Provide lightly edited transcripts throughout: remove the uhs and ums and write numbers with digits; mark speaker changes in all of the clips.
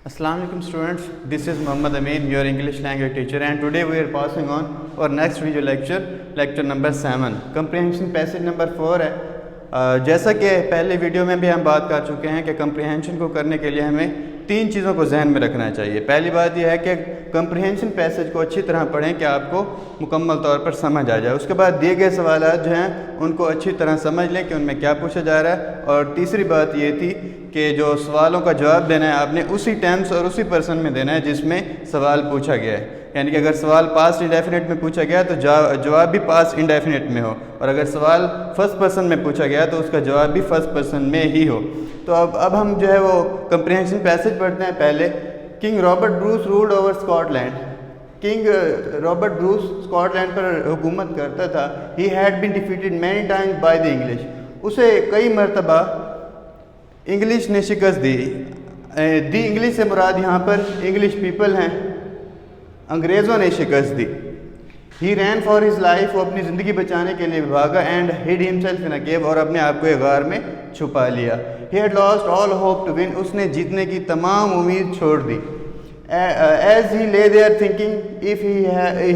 Speaker 1: Assalamu alaikum students, this is Muhammad Amin, your English language teacher, and today we are passing on our next video lecture number 7. Comprehension passage number 4 है। जैसा कि पहले video में भी हम बात कर चुके हैं कि comprehension को करने के लिए हमें 3 चीज़ों को जहन में रखना चाहिए। पहली बात यह है कि comprehension पैसेज को अच्छी तरह पढ़ें कि आपको मुकम्मल तौर पर समझ आ जाए। उसके बाद दिए गए सवालात जो हैं उनको अच्छी तरह समझ लें कि उनमें क्या पूछा जा रहा है। और तीसरी बात ये थी कि जो सवालों का जवाब देना है आपने उसी टेंस और उसी पर्सन में देना है जिसमें सवाल पूछा गया है। यानी कि अगर सवाल पास्ट इंडेफिनिट में पूछा गया तो जवाब भी पास्ट इंडेफिनिट में हो, और अगर सवाल फर्स्ट पर्सन में पूछा गया तो उसका जवाब भी फर्स्ट पर्सन में ही हो। तो अब हम जो है वो कंप्रीहेंशन पैसेज पढ़ते हैं। पहले king Robert Bruce ruled over Scotland. King Robert Bruce Scotland पर हुकूमत करता था। He had been defeated many times by the English. उसे कई मरतबा इंग्लिश ने शिकस्त दी। दी इंग्लिश से मुराद यहाँ पर इंग्लिश पीपल हैं, अंग्रेज़ों ने शिकस्त दी। He ran for his life, वो अपनी ज़िंदगी बचाने के लिए भागा। And hid himself in a cave, और अपने आप को एक गार में छुपा लिया। He had lost all hope to win, उसने जीतने की तमाम उम्मीद छोड़ दी। As he lay there thinking if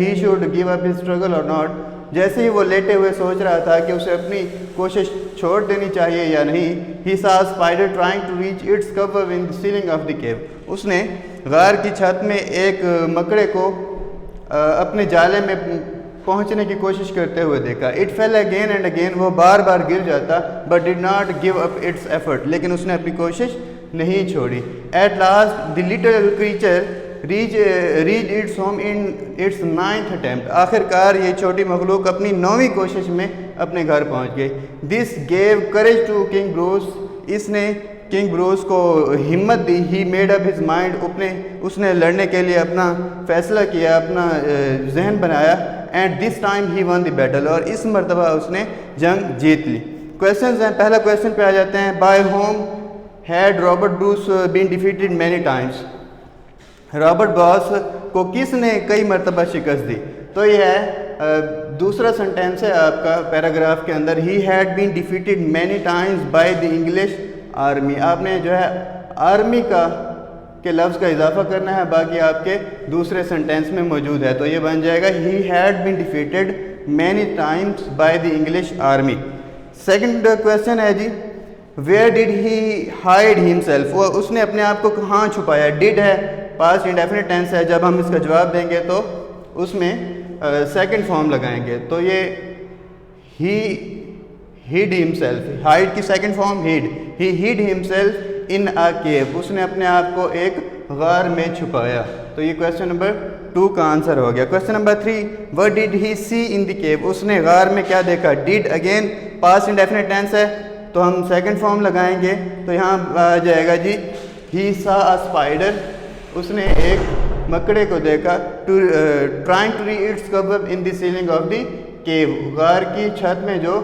Speaker 1: he should give up his struggle और नॉट, जैसे ही वो लेटे हुए सोच रहा था कि उसे अपनी कोशिश छोड़ देनी चाहिए या नहीं, ही सा spider trying to reach its cover in the ceiling of the cave, उसने गार की छत में एक मकड़े को अपने जाले में पहुंचने की कोशिश करते हुए देखा। It fail again and again, वो बार बार गिर जाता, but did not give up it's effort, लेकिन उसने अपनी कोशिश नहीं छोड़ी। At last the little creature reach its home in its 9th attempt, आखिरकार ये छोटी मखलूक अपनी 9वीं कोशिश में अपने घर पहुंच गई। This gave courage to King Bruce, इसने किंग ब्रूस को हिम्मत दी। He made up his mind, उसने लड़ने के लिए अपना फैसला किया, अपना जहन बनाया। And this time he one the battle, और इस मरतबा उसने जंग जीत ली। क्वेश्चंस हैं, पहला क्वेश्चन पे आ जाते हैं। By whom had Robert Bruce been defeated many times, Robert Bruce को किसने कई मरतबा शिकस्त दी? तो यह है दूसरा सेंटेंस है आपका पैराग्राफ के अंदर। He had been defeated many times by the English army. आपने जो है आर्मी के लफ्ज़ का इजाफा करना है, बाकी आपके दूसरे सेंटेंस में मौजूद है। तो ये बन जाएगा he had been defeated many times by the English army. Second question है जी, where did he hide himself, वो उसने अपने आप को कहाँ छुपाया? डिड है, पास्ट इंडेफिनिट टेंस है। जब हम इसका जवाब देंगे तो उसमें सेकंड फॉर्म लगाएंगे। तो ये ही हिड हिमसेल्फ, हाइड की second form hid. He hid himself in a cave, उसने अपने आप को एक गार में छुपाया। तो ये क्वेश्चन नंबर 2 का आंसर हो गया। Question number 3, what did he see in the cave, उसने गार में क्या देखा? Did again past indefinite tense है, तो हम सेकंड फॉर्म लगाएंगे। तो यहाँ आ जाएगा जी ही सा अ स्पाइडर, उसने एक मकड़े को देखा। Trying to reach its cover in the ceiling of the cave, गार की छत में जो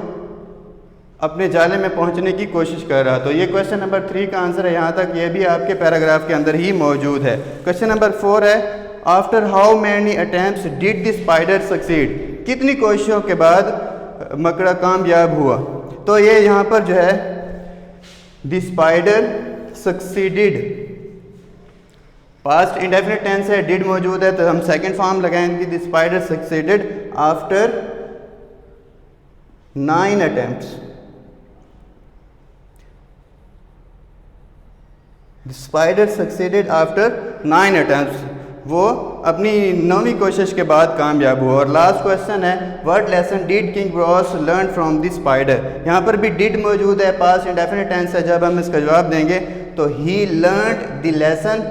Speaker 1: अपने जाले में पहुंचने की कोशिश कर रहा। तो ये क्वेश्चन नंबर 3 का आंसर है। यहाँ तक ये भी आपके पैराग्राफ के अंदर ही मौजूद है। क्वेश्चन नंबर 4 है, after how many attempts did the spider succeed, कितनी कोशिशों के बाद मकड़ा कामयाब हुआ? तो ये यहाँ पर जो है the spider succeeded, past indefinite tense है, डिड मौजूद है, तो हम सेकंड फॉर्म लगाएंगे। The spider succeeded after 9 attempts. The spider succeeded after 9 attempts, वो अपनी 9वीं कोशिश के बाद कामयाब हुआ। और लास्ट क्वेश्चन है, what lesson did king Bruce learn from the spider, यहाँ पर भी डिड मौजूद है, पास्ट इंडेफिनिट टेंस है। जब हम इसका जवाब देंगे तो ही लर्नड द लेसन,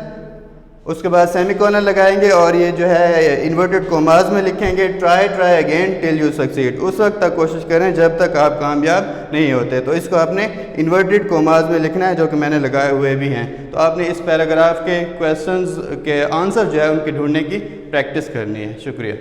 Speaker 1: उसके बाद सेमीकोलन लगाएंगे और ये जो है इन्वर्टेड कोमास में लिखेंगे, try again till you succeed, उस वक्त तक कोशिश करें जब तक आप कामयाब नहीं होते। तो इसको आपने इन्वर्टेड कोमास में लिखना है, जो कि मैंने लगाए हुए भी हैं। तो आपने इस पैराग्राफ के क्वेश्चंस के आंसर जो है उनके ढूंढने की प्रैक्टिस करनी है। शुक्रिया।